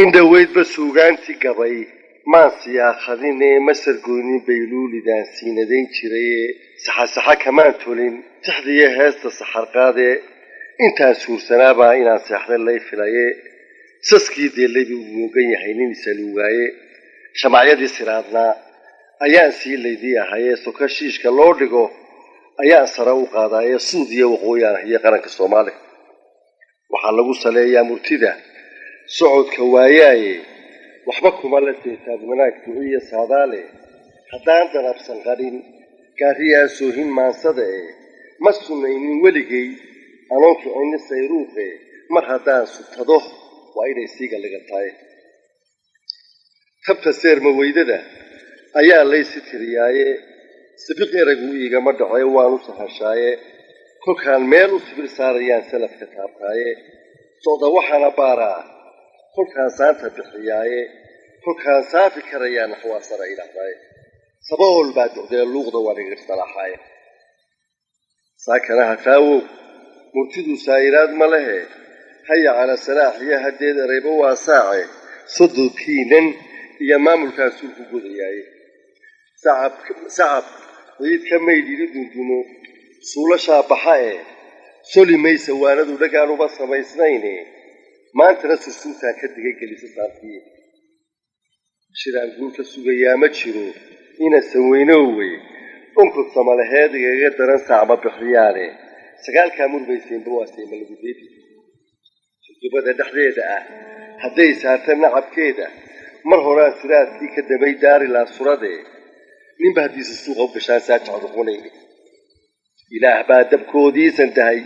إن دويت بسوغانتي قبي ما سياخذيني مسر قوني بيلولي دان سيندين شري صحا كمان تولين تحذيه هاستا صحر قادي انتا سور سنابا إنا سيحذي اللي فلايه سسكي دي اللي بيوغن يحينين سلوغايه شمعيدي سرادنا أيان سي اللي دي هاي سوكاشيش كالوردقو أيان سراو قادايه سودية وقويان هي قرنك الصومالي وحالقو سليا مرتدى سعود كواياي وحبكم على تهتاب مناك تغيي سادالي حتى أنت نفسن غارين كاريا سوهين ما صدعي ما سنينين وليكي أنوك عين سيروخي مرحدان ستضوح وإينا يسيقا لغتاي تبت سير مويدة أيا ليس ترياي سبقي رقوئيغا مدعي وانو سحشاي كل كان ميلو سبيل ساريان سلف كتابتاي صودا وحانا بارا كل كان سانتا بحياي كل كان سافي كريان حواسر إلى هاي سبول بعد وحدي اللوغ دواني غير صلاحاي ساكنها تاو مرتدو سايراد ملهي هيا على سلاح يا هديد ريبوا ساعي صدو كينن يا مامل كان سلكو قضياي سعب ويد كميلي لدنجنو سولا شابحاي سولي ميسا واندو لقانو بس ميسنيني ما أنت نفس السوسة كدقيقة اللي سصارتيه شيران قولك السوقيا ما تشيرو إنا سوينوي أنكو الصمال هذه غير دران صعبة بحرياني سقال كامور بيسين بواسي من البيبي شكو بدا دحديدة هدي سارتنا نعب كيدا مرهوران سرات دي كدبي داري لا سرادي من بهديس السوق وبشان ساتش عضغوني إله بعد دبكو دي سنتهي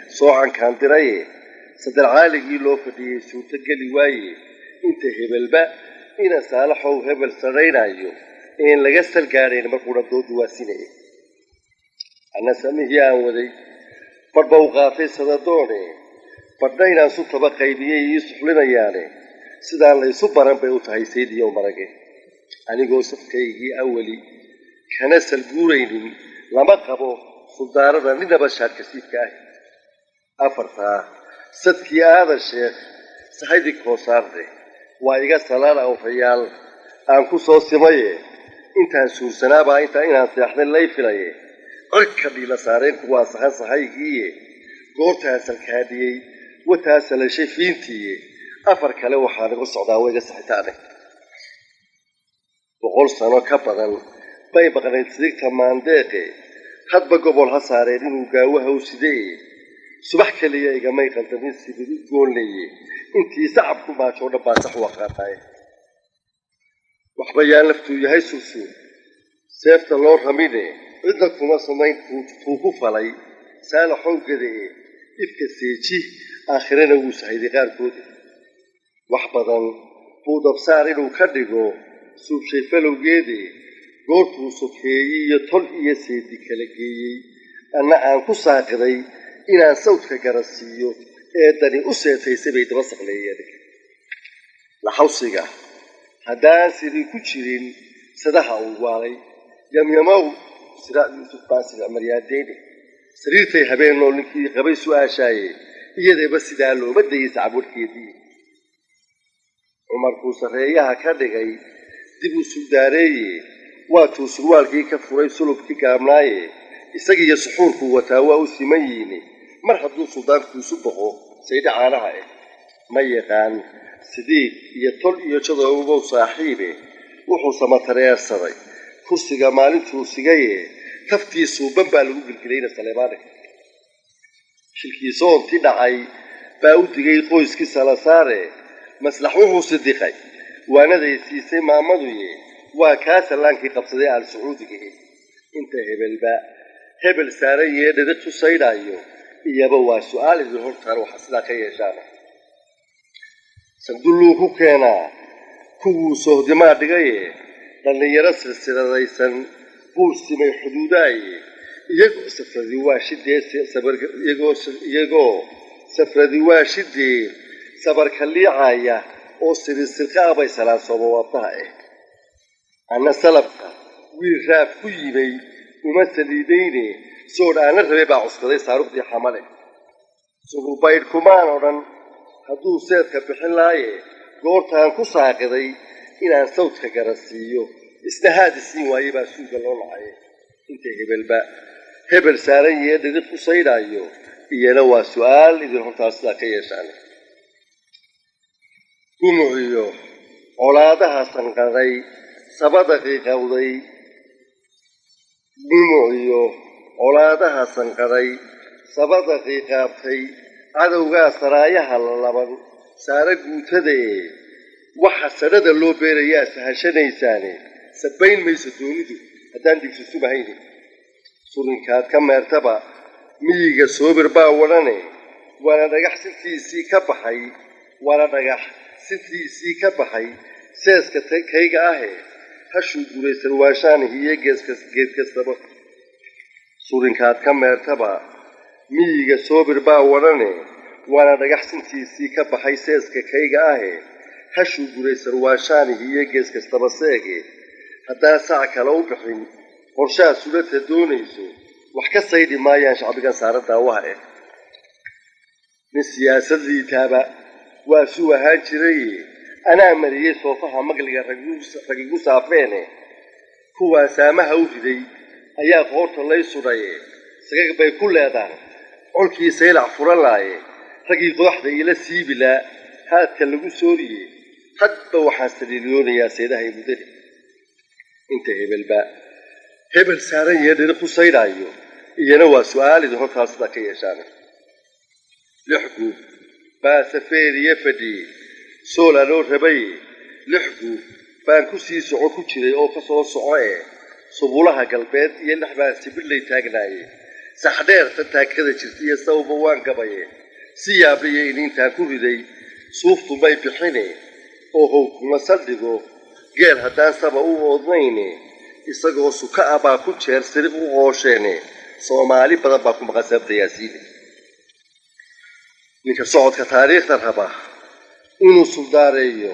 صوعا كان درايه صدر عالقي لو فدي سوتقلي واي انت هبل با إنا صالحو هبل سرينايو إن لغسل قارين مرقونا دود واسيني أنا سميه ودي فربو غافي صددوني فردينا سوطة بقيبية يسح لنا يعني سيدان لي صبرا بيوتهي سيدي يوم مرقه أني قو سفكيكي أولي كنس القورين لما قبو صدارة لنا بشار كسيف كاي أفرتا صدقي هذا الشيخ سحيدي كوساردي وإيقا سلال أو فيال أنكو صوصيمي إنتا سور سنابا إنتا إنا سيحنا اللي فلايه أكبي لسارين كواسحا صحيقية قورتها سلكادية وتاسل شفينتي أفرك لو حانقو السعوداوية سحيتاني بقول سنو كبغل باي بغنين صديق تمان ديقي حد بقبول هسارين وقاوها وسيدي subax kaliya igama qaldamin sidii goolnayay intii sacabku ma soo dhaba sax waqaatay waxba yaan laftu yahay suusu seefta loo ramide cidna kuma samayn ku falay saala xoggeedii ifka seeji aakhirana uu saxiidi qaarkood wax badan buu dabsaar inuu ka dhigo suub shay falowgeedii goortuu sokeeyay iyo tol iyo seedi kala geeyay ana aan ku saaqiday إن صوتك جرسيو دني أسيتي سبي تبصق لي لحوصيجا هذا سيري كتيرين صدها أولي يوم سراء يوسف باس العمريات ديني سريرتي هبين لونكي قبل سؤال شيء يده بس دالو بدي يسعبون كذي عمر كوسرية هكذا جاي دبوا سوداري واتو سوال كي كفوري سلوك كي كاملاي isagii iyo suxuurku wataa waa u siman yihiin mar hadduu suldaanku subaxo sayda caanaha ma yaqaan sidii iyo tol iyo jadoobo saaxiibe wuxuu samatareersaday kursiga maalintuu sigaye taftiisu bambaa lagu gilgilayna Saleemaan shilkiisoon ti dhacay baa u digay qoyskiisa la saare maslax wuxuu sidiqay waanaday siisay maamaduye waa kaasalankii qabsaday al sacuudiga inta hebelba hebel saaran yeedhid ku saydayo iyaba waa su'aal idin hortaar waxa sida ka yeeshaan sanduulu ku keena kuwu sohdima dhigay dhalinyaro silsiladaysan buursimay xuduudaay iyagoo safradii waa shidee sabarka liicaya oo silsilqaabay salaasoobo wadaha ana salafka wiil raaf ku yimay وما سليديني صور أنا ربيع عصقدي صاروخ دي حمله صور بايد كمان ورن هدو سيد كبحين لاي goortaan ku saaqiday inaan sawdka garasiiyo isna haadisiin waayey baa suuga loo lacay inta hebel saaran yee dhidid ku saydhaayo iyana waa su-aal idin hortaas sidaa ka yeeshaan gumuciyo colaadaha sanqaday sabada qiiqawday gumuciyo colaadaha sanqaday sabada qiiqaabtay cadowgaa saraayaha lalaban saare guutada ee waxa sadhada loo beerayaa sahashanaysaane sabayn mayso doonidu haddaan digsi subahayni surinkaad ka meertaba miyiga soobir baa wadhane waana dhagax sintiisii ka baxay seeska kayga ahee hashuu guraysan waashaanihiyo geed kastaba surinkaad ka meertaba miyiga soobir baa wadhane waana dhagax sintiisii ka baxay seeska kayga ahee hashuu guraysan waashaanihiyo gees kastaba seege haddaan sac kale u bixin qorshaha sulata doonayso wax ka saydhi maayaan shacbigan saara daawaha nin siyaasad liitaaba waa suu ahaan jiraye anaa mariyey soofaha maqliga ragigu saafeene kuwaa saamaha u riday ayaa qoorta lay sudhaye sagag bay ku leedaan colkii saylac furan laaye raggii qodaxda iila siibilaa haadka lagu sooriye hadba waxaan saliiliyoonayaa seedahay mudane inta hebel saaran yee dhiri ku saydhaayo iyana waa su-aal idin hortaas sidaa ka yeeshaan lixgu baa safeeriye fadhiyey soolaloo rabaye lixgu baan ku sii soco ku jiray oo ka soo soco subulaha galbeed iyo lixbaan sibirlay taagnaaye saxdheerta taakada jirta iyo sawba waan gabaye si yaabliya iniintaan ku riday suuftu may bixine oo how kuma saldhigo geel haddaan saba u oodnayne isagoo suka ah baa ku jeer siriq u qoosheene soomaali badan baa ku maqan sababta yaasiine ninka socodka taariikhda raba inuu suldaareeyo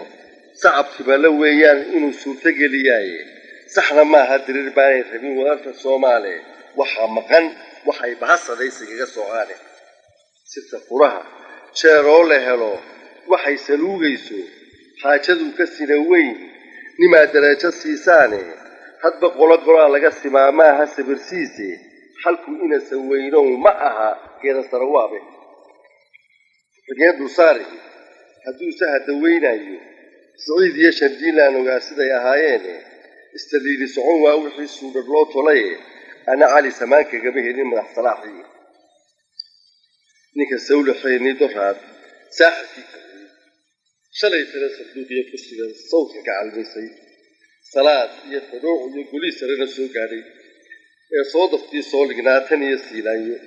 sacabkibala weeyaan inuu suurto geliyaaye saxna maaha diriir baanay rabin wadarta soomaale waxaa maqan waxay bahasadaysigaga socaane sirta furaha jeeroo la helo waxay saluugayso xaajaduu ka sina weyn nimaa darajo siisaane hadba qolo golaa laga simaa maaha sabirsiise xalku ina saweynow ma aha geeda sarawaabe xigeen dulsaari hadduu saha daweynayo siciid iyo shandiilaan ogaa siday ahaayeene istaliili socon waa wixii suudhadh loo tolaye ana cali samaanka gama helin madax salaaxii ninka sawlaxeeni doraad saaxirkii kaiyey shalay tira sanduuqiyo kursiga sawdka ka calmaysay salaad iyo fadhooc iyo golii sarena soo gaadhay ee soo daftii soo lignaatan iyo siilaanyo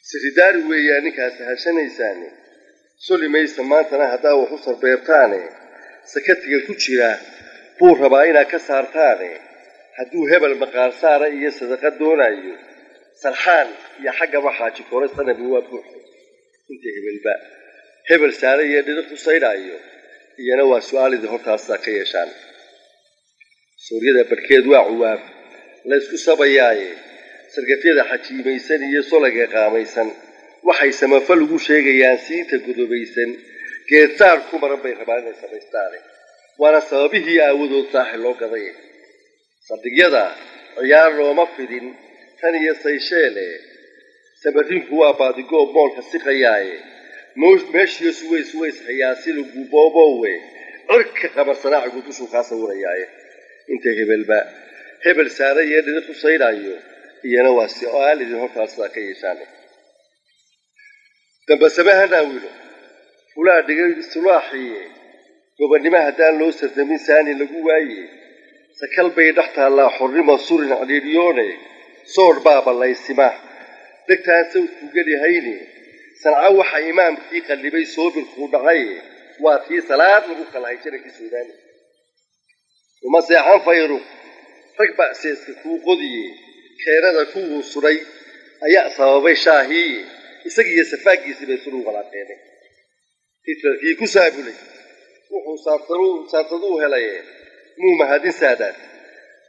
siridaari weeyaa ninkaas hashanaysaane soli maysa maantana haddaa wax u sarbeebtaane sakatiga ku jira buu rabaa inaad ka saartaane hadduu hebel maqaar saara iyo sadaqa doonayo sarxaan iyo xaggaba xaaji kore sanami waa buuxay inta hebel saara iyo dhidid ku saydhaayo iyana waa su-aalidii hortaasaa ka yeeshaan suuryada barhkeed waa cuwaaf laysku sabayaaye sargafyada xajiimaysan iyo solaga qaamaysan waxay samafal ugu sheegayaan siinta godobaysan geedsaar ku maran bay rabaan inay samaystaane waana sababihii aawadood saaxi loo gaday saldhigyada ciyaar looma fidin tan iyo saysheele sabarrinku waa baadigoob moolka siqayaaye meeshiyo suways hayaasi lagu booboowe cirka qabarsanaacigu dushuu kaa sawirayaaye inta hebel saara iyo dhidid ku saydhaayo iyana waa su-aal idin hortaas sidaa ka yeeshaan dambasabahanaa wilo fulaa dhigay sulaaxiye gobannimo haddaan loo sardamin saani lagu waaye sakal bay dhex taallaa xornimo surin caliiliyoone soodh baaba laysima dhegtaan sawdku gelihayne sanca waxa imaamkii qallibay soobirkuu dhacay waa tii salaad lagu kalahay jarankii suudaani uma seexan fayruq rag ba'seeska kuu qodiye keenada kuwuu sudhay ayaa sababay shaahiiye isagiiyo safaaggiisii bay suduu qalaaqeenay hitlerkii ku saabulay wuxuu saartaduu helaye muu mahadin saadaad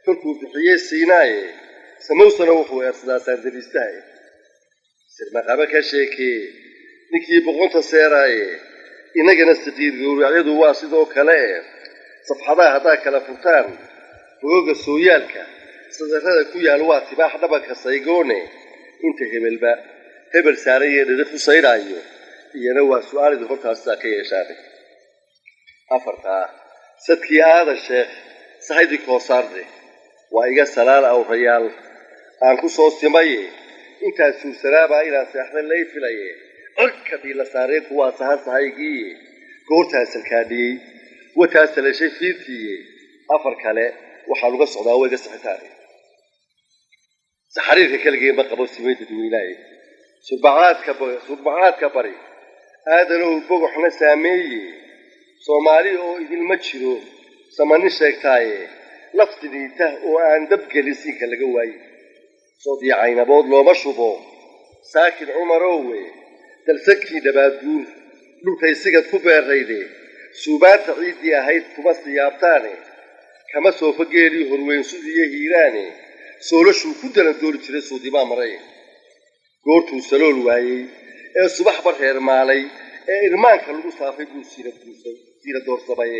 korkuu bixiyey siinaaye samowsana wuxuu eersadaa saandaliistahaye sirmaqaba ka sheekee ninkii boqonta seeraaye inagana siqiir gowracyadu waa sidoo kale safxadaha haddaa kala furtaan bogogga sooyaalka sadarrada ku yaal waa tibaax dhabanka saygoone inta hebel saaran iyo dhirif u saydhaayo iyana waa su-aalidii hortaas sidaa ka yeeshaane afartaa sadkii aadan sheekh sahaydii koosaarne waa iga salaal awrayaal aan ku soo simaye intaas suursanaabaa inaan seexda lay filaye cirka dhiila saareen kuwaa sahan sahaygiiye goortaa salkaadhiyey wataa salashay fiidkiiye afar kale waxaan uga socdaa wayga sixitaane saxariirka keligee ma qabo simay dadweynaaye surbacaadka bari aadanow bogoxna saameeye soomaali oo idinma jiro samanin sheegtaaye laftidiita oo aan dabgelin siinka laga waaye soodii caynabood looma shubo saakin cumarowe dalsakii dhabaadguur dhulkay sigad ku beerrayde suubaanta ciiddii ahayd kuma siyaabtaane kama soofa geelii horweynsudiiyo hiiraane soolashuu ku dalan doori jiray suudimaa maray goortuu salool waayey ee subax bar reer maalay ee irmaanka lagu saafay buu siira doorsabaye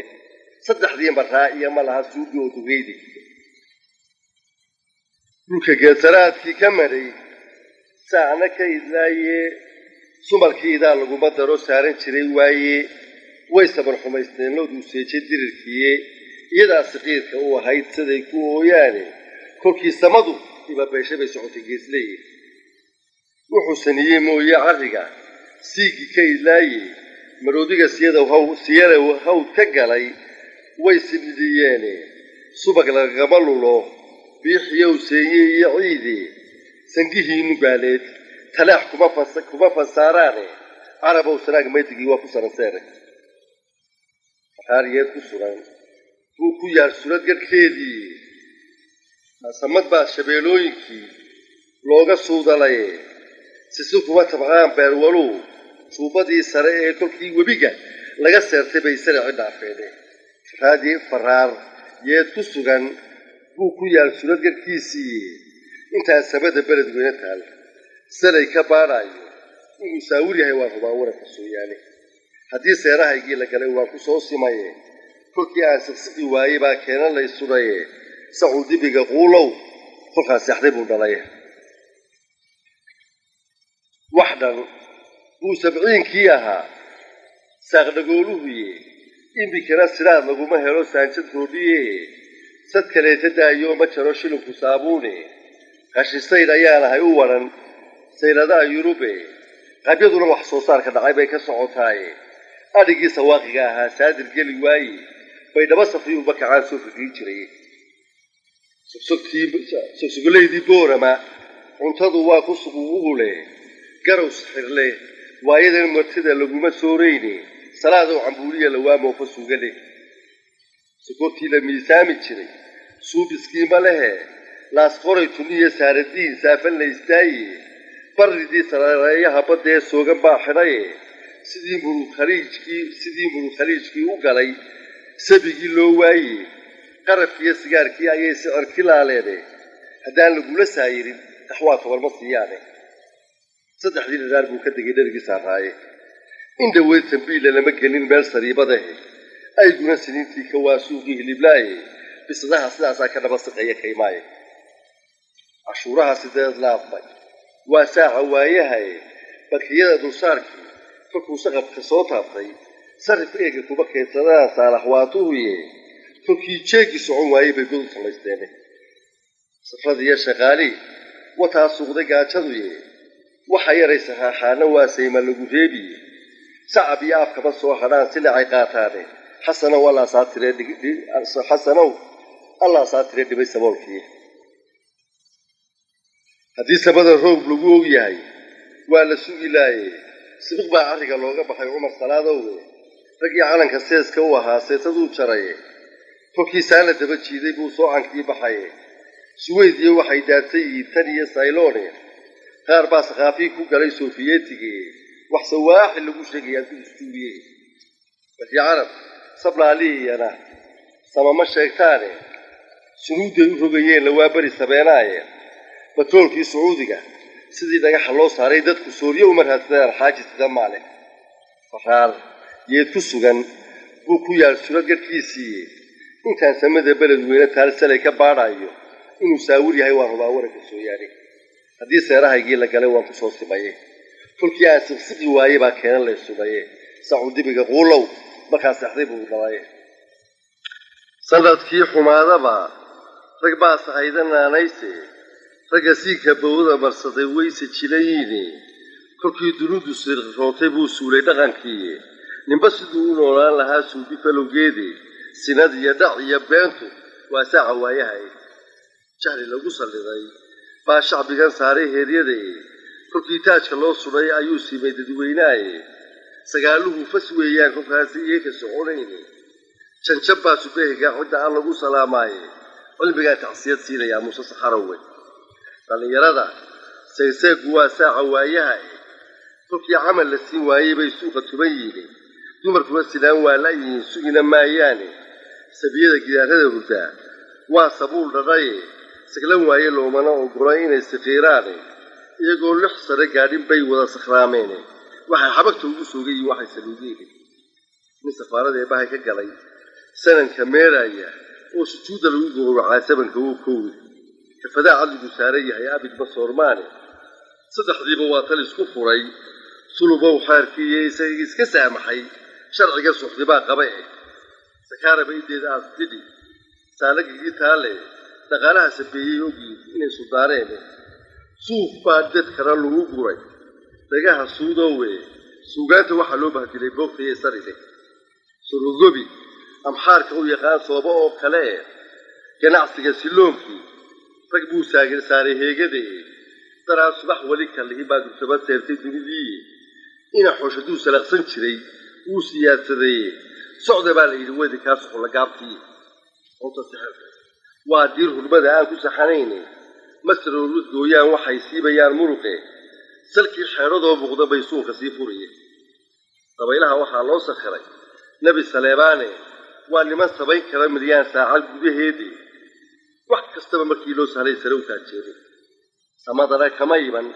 saddexdii maraa iyo ma laha suugi oo dugeydi dhulka geedsaraadkii ka maray saacna ka idlaaye sumalkiidaa laguma daro saaran jiray waaye way saban xumaysteen looduu seejay dirirkiiye iyadaa siqiirka u ahayd siday ku ooyaane kolkii samadu ibabeeshay bay socotay geesleeye wuxuu saniyey mooye carriga siigii ka idlaaye maroodiga siyada hawd ka galay way simidiyeene subag lagagama lulo biixiyow seeye iyo ciide sangihii nugaaleed talaax kuma fasaaraane carabow sanaag maydigii waa ku saranseene xaariyeed ku sugan buu ku yaal surad garhkeedii samad baa shabeelooyinkii looga suudalaye sisi kuma tabcaan beerwaluu suubadii sare ee kolkii webiga laga seertay bay saraci dhaafeene faraar yeed ku sugan buu ku yaal surad garhkiisii intaan samada beled weyne taal salay ka baadhaayo inuu saawir yahay waan hubaa waranka sooyaane haddii seerahaygii la galay waan ku soo simaye kolkii aan siqsiqi waayey baa keena lay sudhaye sacuu dibiga quulow kolkaas seexday buu dhalay wax dhan buu sabciinkii ahaa saaqdhagooluhuye imikana siraad laguma helo saanjad roodhiye sad kaleeta daayo ma jaro shilinku saabuune qashisayd ayaan ahay u waran sayladaha yurube qabyaduna wax soo saarka dhacay bay ka socotaaye adhigii sawaaqiga ahaa saadir geli waaye bay dhaba safri uba kacaan soo fikiin jiray sogsogolaydii boorama cuntadu waa ku suquuguhule garow sixirle waayadan martida laguma soorayne salaadow cambuuliya lawaamofa sugale sokortii la miisaami jiray suubiskiima lehe laasqoray tuniya saaradiin saafan la istaaye barridii sarareeyaha baddee soogan baa xidhaye sidii murug khaliijkii u galay sabigii loo waaye qarafkiiyo sigaarkii ayay sicirki laaleene haddaan lagula saayirin taxwaa tobanma siiyaane saddexdii dharaar buu ka degay dherigii saaraaye in dhaweyd tambiilla lama gelin meel sariibadahe ayguna siniintii ka waa suuqii hiliblaaye bisadaha sidaasaa ka dhaba siqaya kaymaaye cashuuraha sideed laabmay waa saaca waayahaye bakiyada dulsaarkii kolkuu saqafka soo taabtay sarif eega kuba keedsadaan saalaxwaatuhuye kolkii jeegii socon waayey bay god u samaysteene safradiiyo shaqaalii wataa suuqday gaajaduye waxa yaray saxaaxaana waa sayma lagu reebiye sacab iyo afkama soo hadhaan silacay qaataane xasanow allaa saatiree dhibay saboolkii haddii samada roob lagu og yahay waa la sugi laaye sibiq baa carriga looga baxay cumar salaadowe raggii calanka seeska u ahaa seetaduu jaraye kolkiisaa la daba jiiday buu soocankii baxaye suweydiyo waxay daadsan yihiin tan iyo sayloone qaar baa sakhaafii ku galay sofiyeetigee wax sawaaxi lagu sheegayaa ku istuuriye balkii carab sablaalihiyana samama sheegtaane sunuudday u rogayeen lawaa beri sabeenaaye batroolkii sacuudiga sidii dhagaxa loo saaray dadku sooryo uma raadsadaan xaaji sida maale faraar yeedkusugan buu ku yaal suragadkiisii intaan samada beled weyne taalsalay ka baadhayo inuu saawir yahay waan hubaa wararka soo yaari haddii seerahaygii la galay waan ku soo sibaye fulkii aan siqsiqi waaye baa keenan la subaye sacuudibiga quulow markaa saxday buu dhawaye sanadkii xumaadaba rag baa sahaydananayse ragga siika bowda marsaday wayse jilayne kolkii dunudu sirrootay buu suulay dhaqankii ninba siduu u noolaan lahaa suudi falowgeedi sinad iyo dhac iyo beentu waa saaca waayahay jahli lagu salliday baa shacbigan saaray heeryadee kolkii taajka loo sudhay ayuu siimay dadweynaaye sagaaluhu fas weeyaan kolkaasi iyeeka soconayne janjab baa subahiga cidda aan lagu salaamaaye cilmigaa tacsiyad siinayaa muuse saxarowe dhallinyarada sayseegu waa saaca waayaha kolkii camal la siin waayey bay suuqa tuban yihiin dumarkuna sidaan waa la'yihiin sugina maayaane sabiyada gidaarada hurdaa waa sabuul dhadhaye saglan waaye loomana ogola inay siqiiraane iyagoo lix sare gaadhin bay wada sakraameene waxay xabagta ugu soogayiin waxay saluugeene nin safaarada eebbahay ka galay sananka meeraya oo sujuudda lagu gowracaa sabanka wuu koowi kafadaa cadligu saaran yahay abid basoormaane saddexdiiba waa tal isku furay sulubow xaarkiiyo isagii iska saamaxay sharciga suxdibaa qaba sakaaraba ideeda aad fidhi saalagigii taale dhaqaalaha sabeeyey ogii inay sudaareen suuq baa dadkana lagu guray dhagaha suudowe suugaanta waxaa loo bahdilay boogtaiyo sarile surugobi amxaarka u yaqaan sooba oo kale ganacsiga siloonkii rag buu saaray heegade daraa subax weli kallihi baa dugtaba seertay dunidii ina xooshaduu salaqsan jiray wuu siyaadsaday socda baa la yidhi weydi kaa suxulla gaabtii cunta sixirka waa diir hurmada aan ku saxanayne masroolud gooyaan waxay siibayaan muruqe salkii xeedhadoo muuqda bay suunka sii furiyeen dabaylaha waxaa loo sakhiray nebi saleebaane waa niman sabayn kara miryaan saacad gudaheedii wax kastaba markii loo sahlay sare u taajeeday samadana kama iman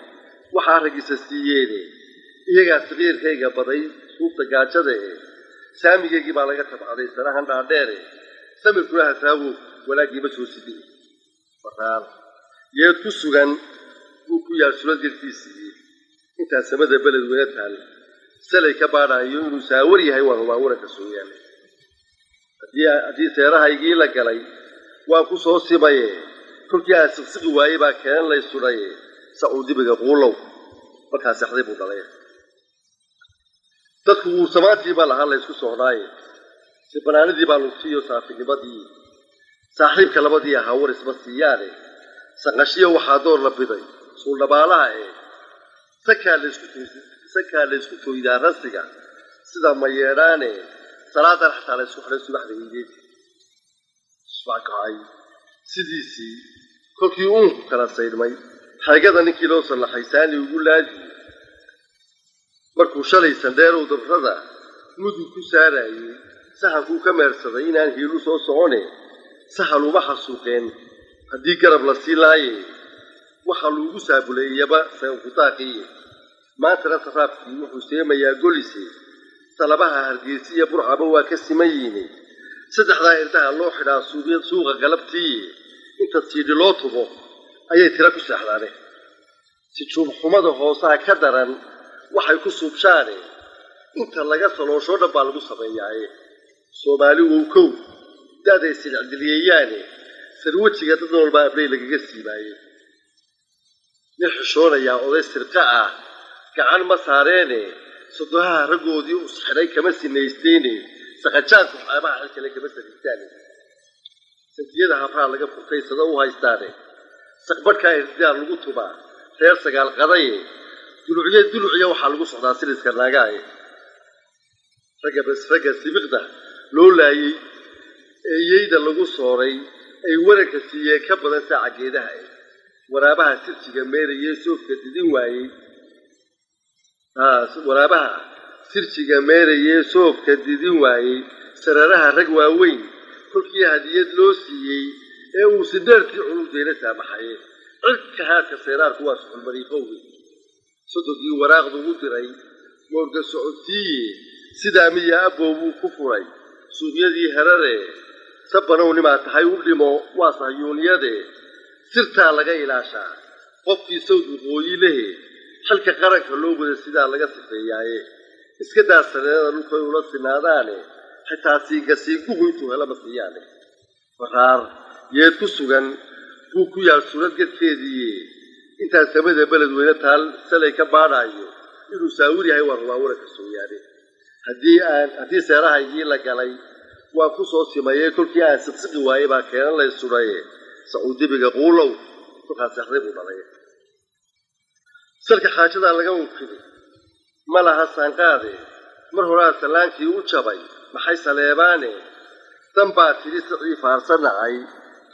waxaa raggiisa siiyeene iyagaa saqiirkayga baday suubta gaajada saamigaygii baa laga tabcaday sanahan dhaadheere samirkuna hasaawo walaagiiba soo sidii faraar yeed ku sugan buu ku yaal suladgelkiisii intaa samada beled weyne taal salay ka baadhayo inuu saawar yahay waan hubaa waranka soo yaalay haddii seerahaygii la galay waan ku soo sibaye kolkii aan siqsiqi waayey baa keenan lay sudhaye sacuudibiga quulow markaa saxday buu dhalay dadku wuu samaantii baa lahaa laysku socdaaye si banaanidii baa lugtiyo saafinimadii saaxiibka labadii ahaa war isma siiyaane saqashiyo waxaa door la biday suuldhabaalaha sakaa laysku tooydaa rasiga sida mayeedhaane salaadan xataa laysku xidhay subaxda hiigeed subax kacay sidiisii kolkii uunku kala saydhmay xaygada ninkii loo sallaxay saani ugu laaji markuu shalay sandheerow dabrada mudug ku saarayey sahankuu ka meersaday inaan hiilu soo socone sahal uma xasuuqeen haddii garab la sii laaye waxaa luugu saabuleeyaba sankutaaqiye maantana saraabkii wuxuu seemayaa golise talabaha hargeysiya burcaba waa ka siman yiine saddexdaa irdaha loo xidhaa suuqa galabtii inta siidhi loo tubo ayay tira ku seexdaane si juubxumada hoosaha ka daran waxay ku suubshaane inta laga saloosho dhan baa lagu sameeyaaye soomaali wow kow daaday silcdiliyeeyaane sarwajiga dad noolbaa abley lagaga siibaaye nin xishoonayaa oday sirqa ah gacan ma saareene sodohaha raggoodii u sixidhay kama sinaysteene saqajaanku xaabaha xilkale kama sariigtaane santiyada habraa laga furkaysado u haystaane saqbadhkaa irdidaar lagu tubaa reer sagaal qadaye dulucya waxaa lagu socdaa siliska naagaaye ragga sibiqda loo laayey eeyeyda lagu sooray ay waranka siiyeen ka badan saaca geedaha waraabaha sirjiga meerayee soofka didin waayey waraabaha sirjiga meerayee soofka didin waayey sararaha rag waaweyn kolkii hadiyad loo siiyey ee uu sideertii culubdayla saamaxaye cidka haadka seeraarku waa suxulmariiqowge sodogii waraaqdu u diray moorga socodsiiye sidaa miya abowbuu ku furay suubyadii herare sabanownimaa tahay u dhimo waa sahyuuniyade sirtaa laga ilaashaa qofkii sawd waqooyi lehe halka qaranka loo wada sidaa laga sifeeyaaye iska daa sareerada dhulkay ula sinaadaane xitaa siigasiiguhu intuu helama siiyaane faraar yeed ku sugan buu ku yaal suurad gadkeediiye intaan samada beledweyne taal salay ka baadhaayo inuu saawir yahay waa rubaawara ka soo yaadhe haddii seerahaygii la galay waa ku soo simayey kolkii aan siqsiqi waayey baa keenan lay sudhaye sacuudibiga quulow kolkaas axday buu dhalay salka xaajadaa laga unkiday ma laha saanqaade mar horaa salaankii u jabay maxay saleebaane dan baa tidhi sicii faarsa nacay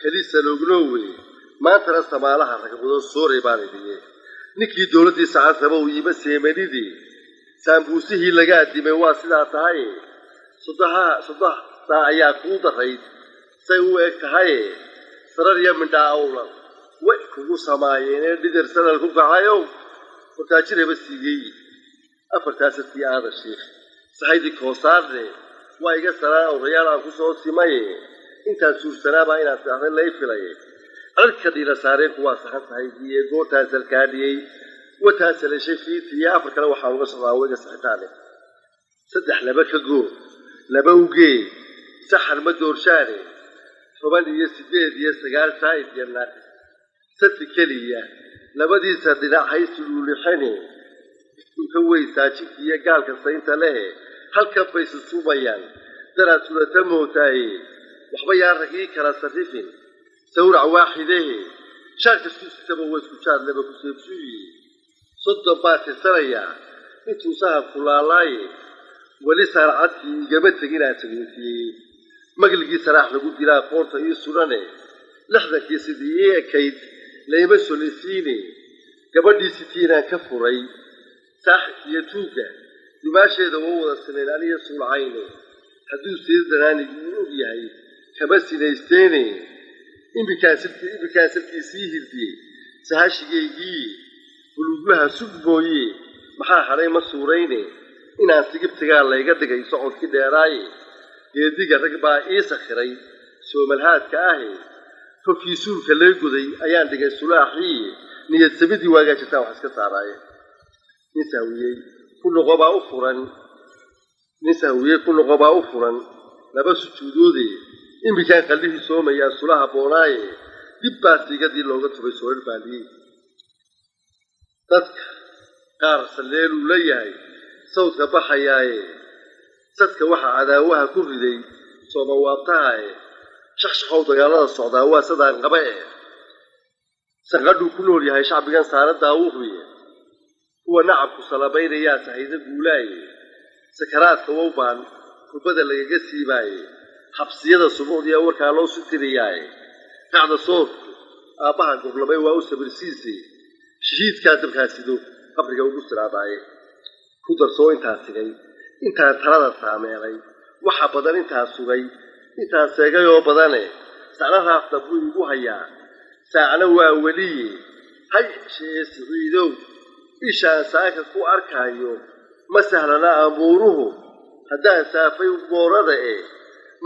keli saloognoowe maantana samaalaha ragabado sooray baan idhiye ninkii dowladdii sacasaba uu yima seemanidii saambuusihii laga addimay waa sidaa tahaye saddex saa ayaa kuu darayd say u eg tahaye sarar iyo mindhaa awlan way kugu samaayeenee dhidar sanal ku kacayow hortaajiraba siigeeyi afartaasadkii aada shiikh sahaydii koosaarne waa iga salaan awrayaal aan ku soo simaye intaan suursanaabaa inaan seexday lay filaye cirka dhiila saareen kuwaa saxan tahaygiiye goortaan salkaadhiyey wataan salashay fiitiiyo afar kale waxaan uga socdaa wayga saxitaane 3 laba ka goor laba ugee saxar ma doorshaane 8 iyo 8 iyo 9 saa'id iyo naaqis saddex keliya labadiisa dhinac haysu lulixane ka weysaajinkiiyo gaalka saynta lehe halka bay susubayaan daraadsulata mootaay waxba yaa ragii kala sarrifin sawrac waaxidehe shaarkasku sitaba waa isku jaad laba ku seebsuuyi soddon baa tirsanaya intuu sahan kulaalaaye weli saarcadkii igama tegin aan sagootiyey magligii saraax lagu dilaa qoorta ii sudhane 60kii sidii ii ekayd layma solisiine gabadhii sitiinaan ka furay saaxibka iyo tuugga dumaasheeda waa wada sinayn aniyo suulcayne hadduu sii danaanigii og yahay kama sinaysteene iminkaan salkiisii hirdiyey sahashigaygii buluglaha sug mooye maxaa hadhay ma suurayne inaan sigibtigaa layga dhigay socodkii dheeraaye geediga rag baa ii sakhiray soomalhaadka ahe kolkii suulka lay goday ayaan dhigay sulaaxii niyad samidii waagaa jirtaan wax iska saaraaye nin sahwiyey ku noqobaa u furan laba sujuudoode iminkaan qallihii soomayaa sulaha boonaaye dib baa siigadii looga tubay soorir baaliyey dadka qaar salleeluu la yahay sawdka baxayaaye sadka waxaa cadaawaha ku riday soomawaabtahae shaqshaqow dagaalada socdaa waa sadaan qaba sanqadhuu ku nool yahay shacbigan saaradaa wuhuye kuwa nacabku salabaynayaa sahayda guulaaye sakaraadka wowbaan kurbada lagaga siibaaye xabsiyada subuucdiya warkaa loo sutiriyaaye qacda soorku aabbaha goblabay waa u sabirsiisay shahiidkaa dabkaasido qabriga ugu siraadaaye ku darsoo intaa sigay intaan talada saameelay waxa badan intaa sugay intaa seegay oo badane sacna raafta buu igu hayaa saacna waa weliye hay shee siciidow ishaan saaka ku arkaayo ma sahlana abuuruhu haddaan saafay boorada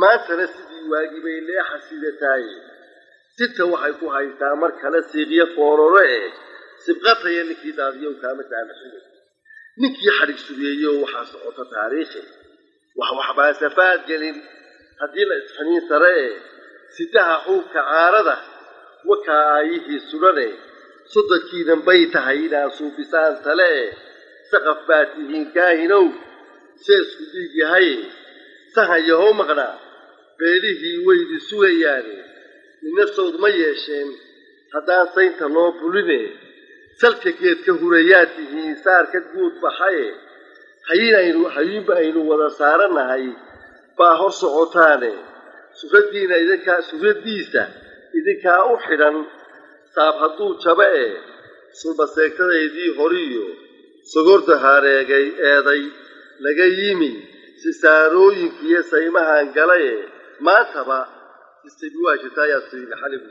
maantana sidii waagibay leexa sidataaye sita waxay ku haysaa mar kale siiqiyo foorore sibqataya ninkii daadiyow kaama saamaxin ninkii xadhig sugeeyo waxaa socota taariikhi waxbaa safaad gelin haddii la isxiniin sare sidaha xuubka caarada wakaa aayihii sudhane soddonkiidan bay tahay inaan suufisaan tale saqaf baad tihiin kaahinow seesku dhiig yahay sahan yahow maqnaa beelihii waydi sugayaane nina sawd ma yeesheen haddaan saynta loo buline salka geedka hurayaa tihiin saarka guud baxaye hayinba aynu wada saaranahay baa hor socotaane sufradiisa idinkaa u xidhan saab hadduu jaba sulbaseegtadaydii horiyo sogorda haareegay eeday laga yimi sisaarooyinkiiyo saymahan galaye maantaba sisabiwaashitaayaa saymaxaligu